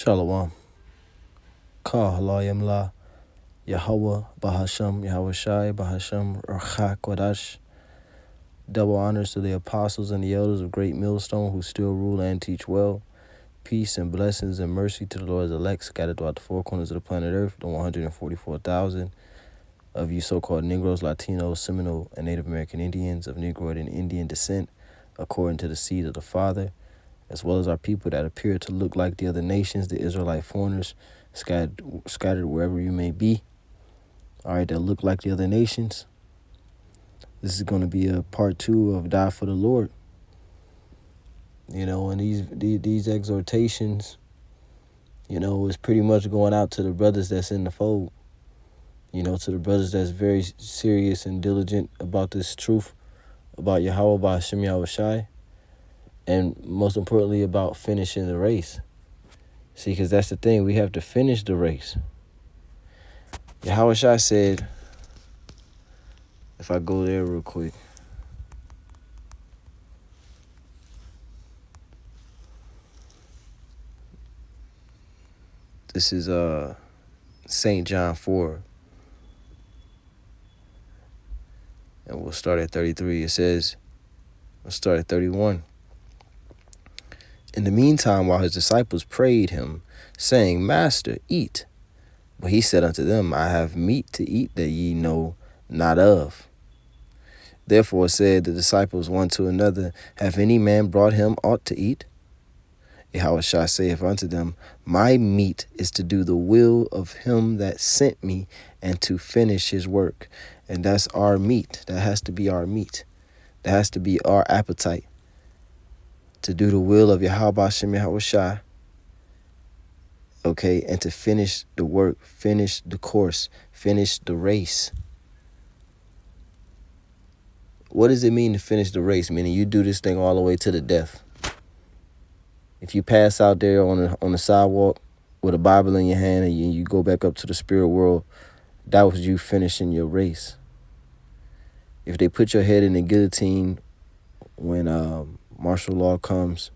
Shalom. Ka halayim la Yahweh Bahasham Yahweh Shai Bahasham Racha Kodash. Double honors to the apostles and the elders of Great Millstone who still rule and teach well. Peace and blessings and mercy to the Lord's elect scattered throughout the four corners of the planet Earth, the 144,000 of you so-called Negroes, Latinos, Seminole, and Native American Indians of Negroid and Indian descent, according to the seed of the Father, as well as our people that appear to look like the other nations, the Israelite foreigners, scattered wherever you may be. All right, that look like the other nations. This is going to be a part 2 of Die for the Lord. You know, and these exhortations, you know, is pretty much going out to the brothers that's in the fold. You know, to the brothers that's very serious and diligent about this truth, about Yahweh, about Hashem Yahweh Shai, and most importantly about finishing the race. See, because that's the thing, we have to finish the race. Yahweh Shai said, if I go there real quick. This is St. John 4. And we'll start at 33. It says, we'll start at 31. In the meantime, while his disciples prayed him, saying, Master, eat. But he said unto them, I have meat to eat that ye know not of. Therefore said the disciples one to another, Have any man brought him aught to eat? Yahushua saith unto them, My meat is to do the will of him that sent me and to finish his work. And that's our meat. That has to be our meat. That has to be our appetite. To do the will of Yahweh Shem Yahushua. Okay, and to finish the work, finish the course, finish the race. What does it mean to finish the race? Meaning you do this thing all the way to the death. If you pass out there on the sidewalk with a Bible in your hand and you go back up to the spirit world, that was you finishing your race. If they put your head in the guillotine when martial law comes,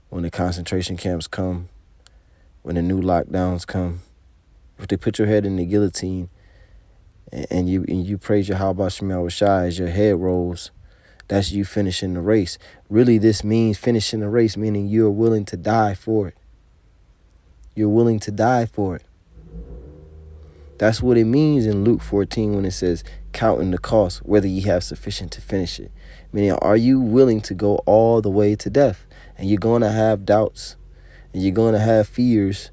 when the concentration camps come, when the new lockdowns come, if they put your head in the guillotine and you praise your Yahweh Shem Yahushua as your head rolls, that's you finishing the race. Really, this means finishing the race, meaning you're willing to die for it. You're willing to die for it. That's what it means in Luke 14 when it says, counting the cost, whether ye have sufficient to finish it. Meaning, are you willing to go all the way to death? And you're going to have doubts, and you're going to have fears,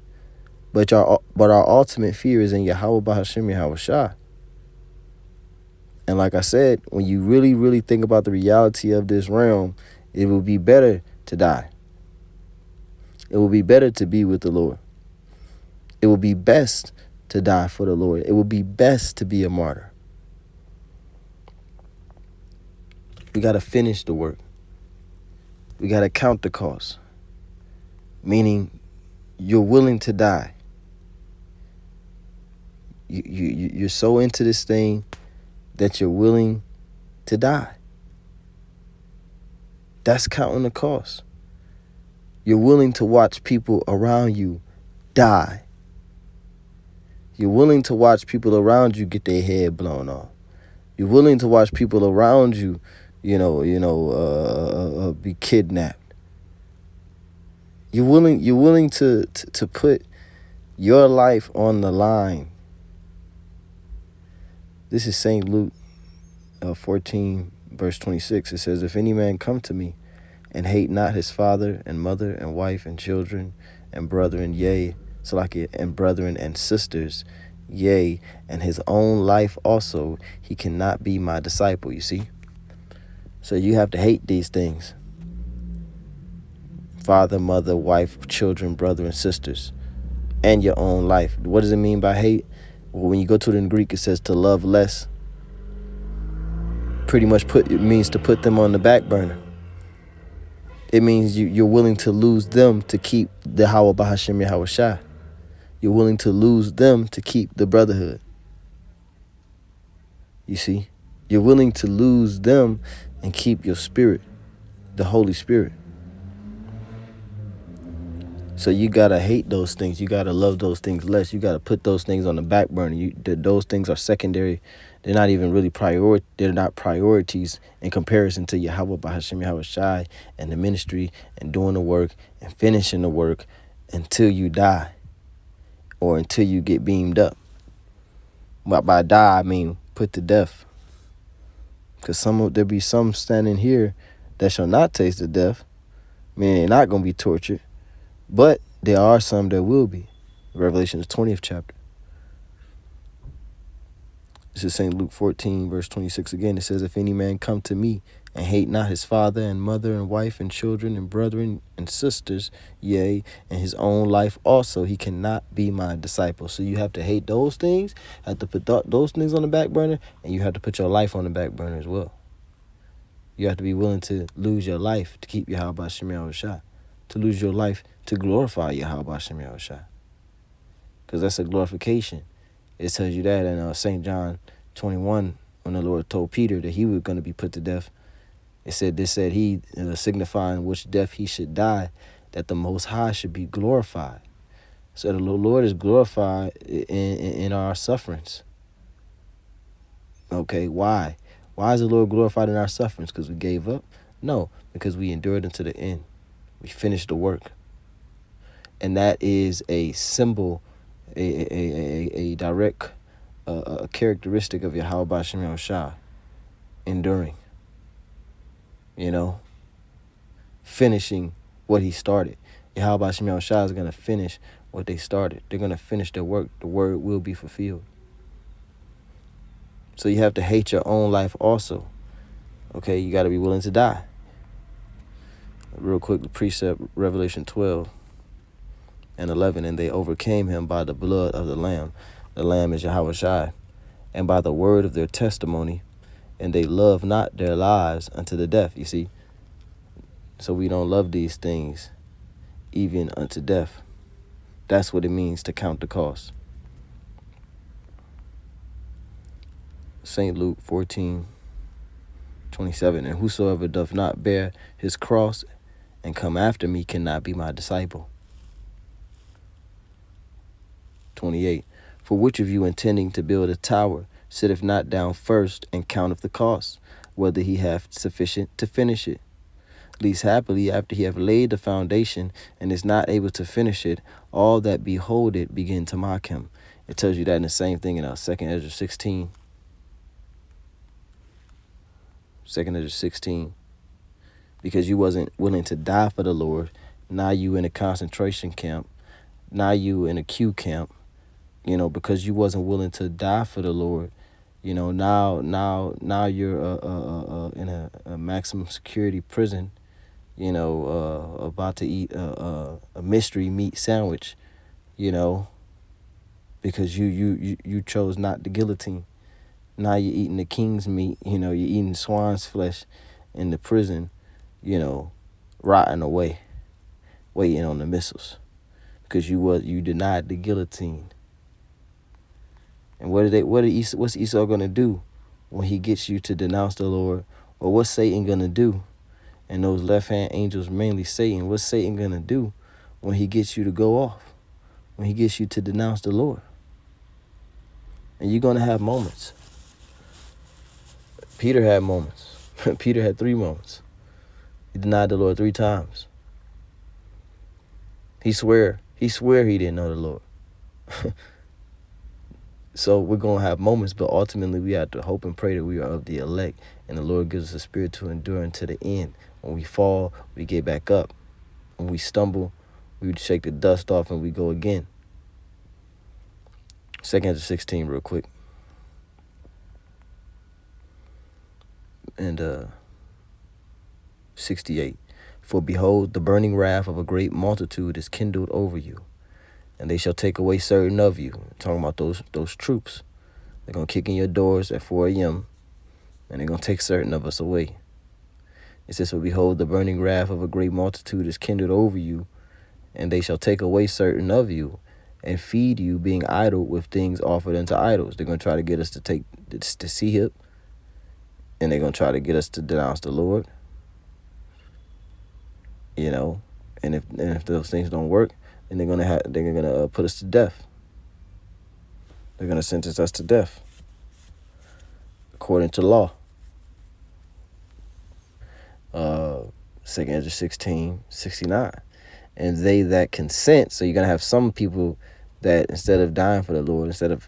but our ultimate fear is in Yahweh Bahashim Yahweh Shah. And like I said, when you really, really think about the reality of this realm, it will be better to die. It will be better to be with the Lord. It will be best to die for the Lord. It will be best to be a martyr. We got to finish the work. We got to count the cost. Meaning you're willing to die. You're so into this thing that you're willing to die. That's counting the cost. You're willing to watch people around you die. You're willing to watch people around you get their head blown off. You're willing to watch people around you, be kidnapped. You're willing to put your life on the line. This is St. Luke 14, verse 26. It says, If any man come to me and hate not his father and mother and wife and children and brethren, yea, and brethren and sisters, yea, and his own life also, he cannot be my disciple, you see? So you have to hate these things. Father, mother, wife, children, brother, and sisters, and your own life. What does it mean by hate? Well, when you go to it in Greek, it says to love less. Pretty much it means to put them on the back burner. It means you're willing to lose them to keep the Yahweh Bahashim Yahweh Shai. You're willing to lose them to keep the brotherhood. You see? You're willing to lose them and keep your spirit, the Holy Spirit. So you gotta hate those things. You gotta love those things less. You gotta put those things on the back burner. Those things are secondary. They're not even really They're not priorities in comparison to Yahweh Bahashim Yahweh Shai and the ministry and doing the work and finishing the work until you die or until you get beamed up. But by die, I mean put to death. Because there be some standing here that shall not taste of death, meaning they're not going to be tortured. But there are some that will be. Revelation, the 20th chapter. This is St. Luke 14, verse 26 again. It says, if any man come to me and hate not his father and mother and wife and children and brethren and sisters, yea, and his own life also, he cannot be my disciple. So you have to hate those things, have to put those things on the back burner, and you have to put your life on the back burner as well. You have to be willing to lose your life to keep Yahweh Shem Yahushua, to lose your life to glorify Yahweh Shem Yahushua. Because that's a glorification. It tells you that in St. John 21, when the Lord told Peter that he was going to be put to death. It said he, signifying which death he should die, that the Most High should be glorified. So the Lord is glorified in our sufferings. Okay, why? Why is the Lord glorified in our sufferings? Because we gave up? No, because we endured unto the end. We finished the work. And that is a symbol, a direct characteristic of Yahweh Shem Yahushua, enduring. Finishing what he started. Yahweh Shem Yahushua is going to finish what they started. They're going to finish their work. The word will be fulfilled. So you have to hate your own life also. Okay, you got to be willing to die. Real quick, the precept, Revelation 12 and 11, and they overcame him by the blood of the Lamb. The Lamb is Yahweh Shai, and by the word of their testimony, and they love not their lives unto the death. You see, so we don't love these things even unto death. That's what it means to count the cost. St. Luke 14:27, and whosoever doth not bear his cross and come after me cannot be my disciple. 28, for which of you intending to build a tower sitteth not down first and counteth the cost, whether he hath sufficient to finish it? Least happily, after he hath laid the foundation and is not able to finish it, all that behold it begin to mock him. It tells you that in the same thing in 2 Ezra 16. 2 Ezra 16. Because you wasn't willing to die for the Lord, now you in a concentration camp, now you in a Q camp, because you wasn't willing to die for the Lord, now you're in a maximum security prison, about to eat a mystery meat sandwich, because you chose not the guillotine. Now you're eating the king's meat, you're eating swine's flesh in the prison, rotting away, waiting on the missiles, because you denied the guillotine. And what's Esau gonna do when he gets you to denounce the Lord? Or what's Satan gonna do? And those left-hand angels, mainly Satan, what's Satan gonna do when he gets you to go off? When he gets you to denounce the Lord? And you're gonna have moments. Peter had moments. Peter had 3 moments. He denied the Lord 3 times. He swear he didn't know the Lord. So we're going to have moments, but ultimately we have to hope and pray that we are of the elect, and the Lord gives us a spirit to endure unto the end. When we fall, we get back up. When we stumble, we shake the dust off and we go again. 2 Ezra 16 real quick. And 68. For behold, the burning wrath of a great multitude is kindled over you, and they shall take away certain of you. Talking about those troops. They're going to kick in your doors at 4 a.m., and they're going to take certain of us away. It says, for behold, the burning wrath of a great multitude is kindled over you, and they shall take away certain of you, and feed you, being idle with things offered unto idols. They're going to try to get us to take the sea-hip, and they're going to try to get us to denounce the Lord. And if those things don't work, and they're gonna put us to death. They're gonna sentence us to death according to law. 2 Ezra 16:69. And they that consent, so you're gonna have some people that instead of dying for the Lord, instead of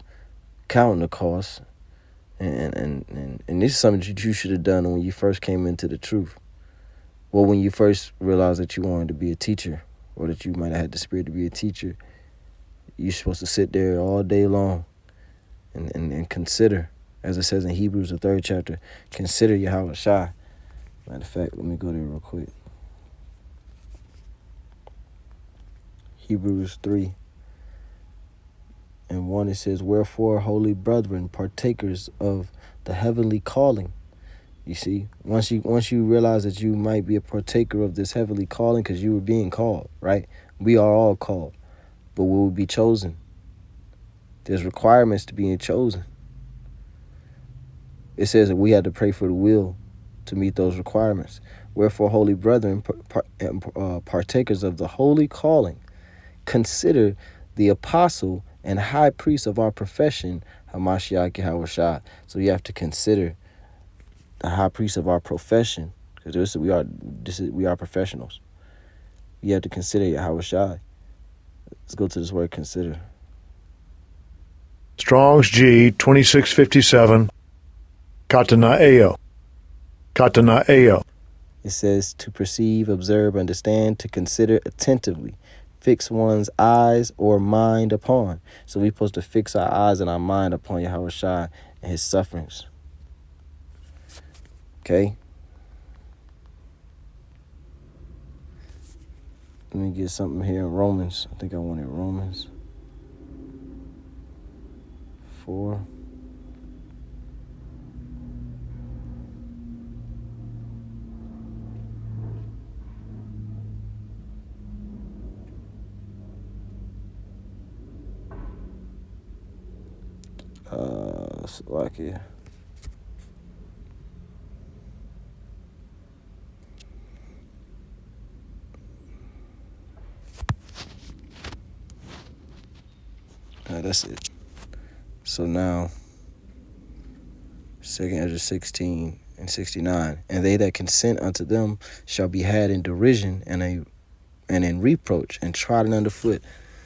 counting the cost, and this is something that you should have done when you first came into the truth. Well, when you first realized that you wanted to be a teacher, or that you might have had the spirit to be a teacher, you're supposed to sit there all day long and consider, as it says in Hebrews, the 3rd chapter, consider Yahweh Shai. Matter of fact, let me go there real quick. Hebrews 3:1, it says, wherefore, holy brethren, partakers of the heavenly calling. You see, once you realize that you might be a partaker of this heavenly calling, because you were being called, right? We are all called, but will we be chosen? There's requirements to being chosen. It says that we had to pray for the will to meet those requirements. Wherefore, holy brethren, partakers of the holy calling, consider the apostle and high priest of our profession, Hamashiach Yahweh Shai. So you have to consider the high priest of our profession, because we are professionals. You have to consider Yahweh Shai. Let's go to this word, consider. Strong's G 2657, katanaeo. Katanaeo. It says to perceive, observe, understand, to consider attentively, fix one's eyes or mind upon. So we're supposed to fix our eyes and our mind upon Yahweh Shai and his sufferings. Okay? Let me get something here in Romans. I think I wanted Romans 4. Slovakia. That's it. So now, 2 Ezra 16:69, and they that consent unto them shall be had in derision and in reproach and trodden underfoot.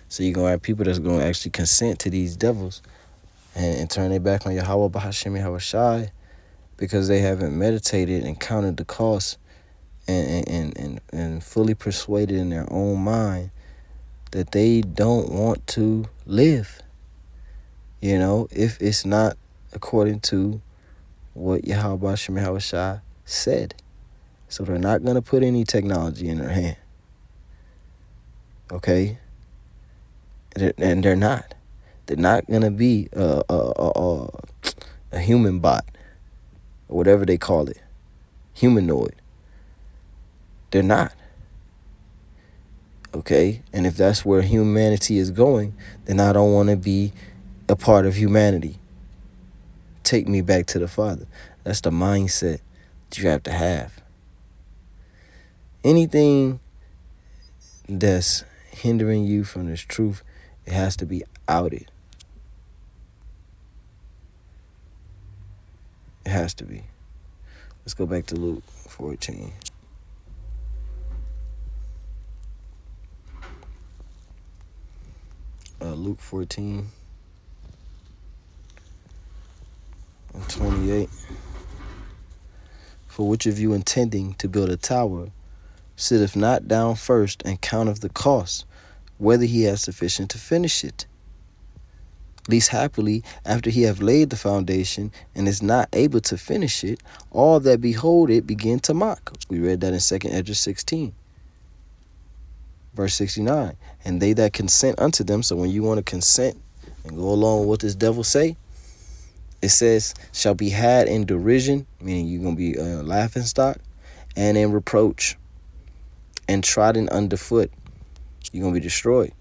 So you're gonna have people that's gonna actually consent to these devils and turn their back on Yahweh Bahashem Yahweh Shai, because they haven't meditated and counted the cost and fully persuaded in their own mind that they don't want to live. You know, if it's not according to what Yahweh Bahashem Yahweh Shai said. So they're not going to put any technology in their hand. Okay? And they're not. They're not going to be a human bot, or whatever they call it, humanoid. They're not. Okay? And if that's where humanity is going, then I don't want to be a part of humanity. Take me back to the Father. That's the mindset that you have to have. Anything that's hindering you from this truth, it has to be outed. It has to be. Let's go back to Luke 14. Luke 14:28. For which of you intending to build a tower sitteth not down first and counteth the cost, whether he has sufficient to finish it? Least happily, after he have laid the foundation and is not able to finish it, all that behold it begin to mock. We read that in 2 Ezra 16. Verse 69. And they that consent unto them, so when you want to consent and go along with what this devil say, it says, shall be had in derision, meaning you're going to be a laughing stock, and in reproach, and trodden underfoot. You're going to be destroyed.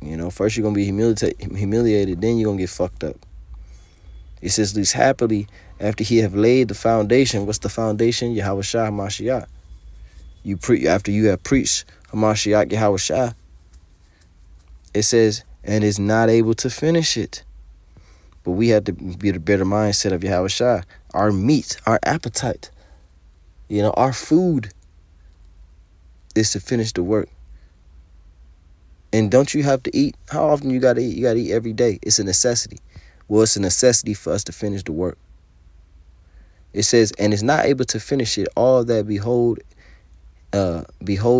You know, first you're going to be humiliated, then you're going to get fucked up. It says, least happily, after he have laid the foundation. What's the foundation? Yahweh Shai Mashiach. After you have preached Hamashiach Yahushua, it says, and is not able to finish it. But we have to be the better mindset of Yahushua. Our meat, our appetite, our food is to finish the work. And don't you have to eat? How often you got to eat? You got to eat every day. It's a necessity. Well, it's a necessity for us to finish the work. It says, and is not able to finish it. All that behold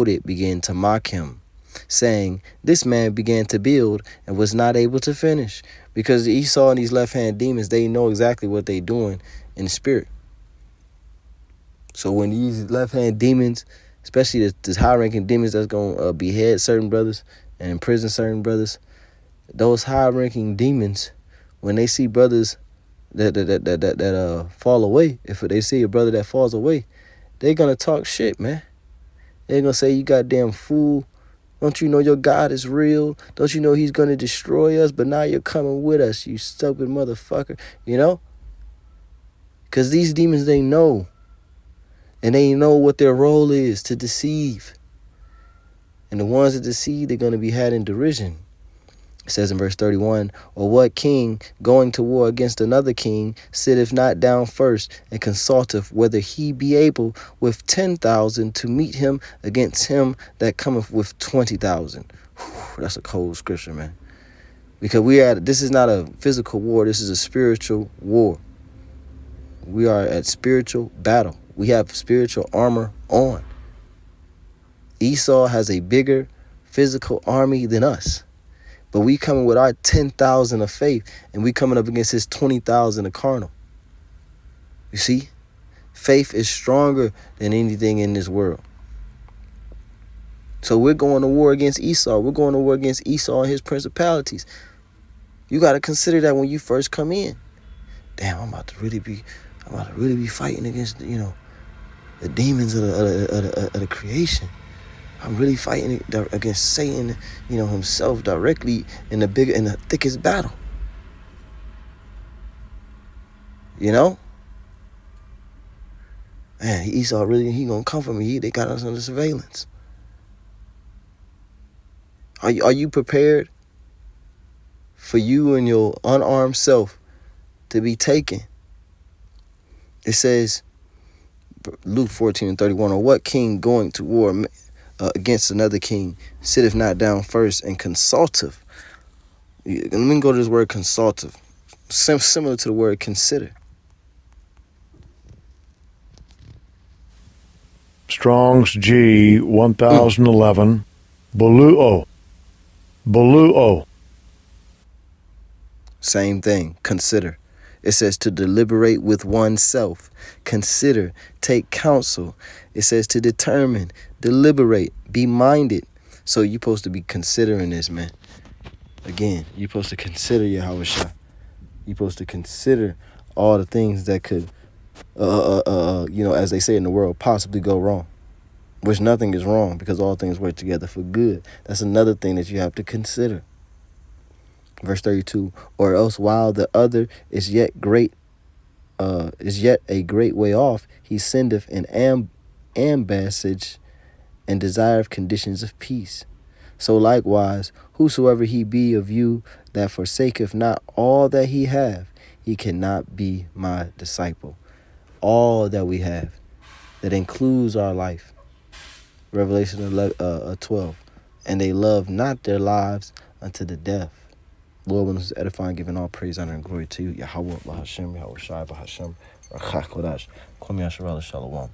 it began to mock him, saying, this man began to build and was not able to finish. Because Esau and these left-hand demons, they know exactly what they're doing in the spirit. So when these left-hand demons, especially the high-ranking demons that's going to behead certain brothers and imprison certain brothers, those high-ranking demons, when they see brothers that fall away, if they see a brother that falls away, they're going to talk shit, man. They're going to say, you goddamn fool. Don't you know your God is real? Don't you know he's going to destroy us? But now you're coming with us, you stupid motherfucker. Because these demons, they know. And they know what their role is, to deceive. And the ones that deceive, they're going to be had in derision. It says in verse 31, or what king going to war against another king sitteth not down first and consulteth whether he be able with 10,000 to meet him against him that cometh with 20,000. That's a cold scripture, man. Because this is not a physical war. This is a spiritual war. We are at spiritual battle. We have spiritual armor on. Esau has a bigger physical army than us. But we coming with our 10,000 of faith, and we coming up against his 20,000 of carnal. You see? Faith is stronger than anything in this world. So we're going to war against Esau. We're going to war against Esau and his principalities. You got to consider that when you first come in. Damn, I'm about to really be fighting against, the demons of the creation. I'm really fighting against Satan, himself directly in the thickest battle. Man, Esau really, he gonna come for me. They got us under surveillance. Are you prepared for you and your unarmed self to be taken? It says, Luke 14:31, or what king going to war against another king sitteth not down first and consulteth? Let me go to this word consulteth, similar to the word consider. Strong's G 1011. Beluo. Same thing, consider. It says to deliberate with oneself, consider, take counsel. It says to determine, deliberate, be minded. So you're supposed to be considering this, man. Again, you're supposed to consider Yahushua. You're supposed to consider all the things that could, as they say in the world, possibly go wrong. Which nothing is wrong, because all things work together for good. That's another thing that you have to consider. Verse 32, or else while the other is yet a great way off, he sendeth an ambassage and desireth conditions of peace. So likewise, whosoever he be of you that forsaketh not all that he have, he cannot be my disciple. All that we have, that includes our life. Revelation 12, and they love not their lives unto the death. Lord, when this is edifying, giving all praise, honor, and glory to you, Yahweh, Bahashem, Yahweh Shai, Bahashem, Rachach Kodash, Kwame Yasharala Shalom.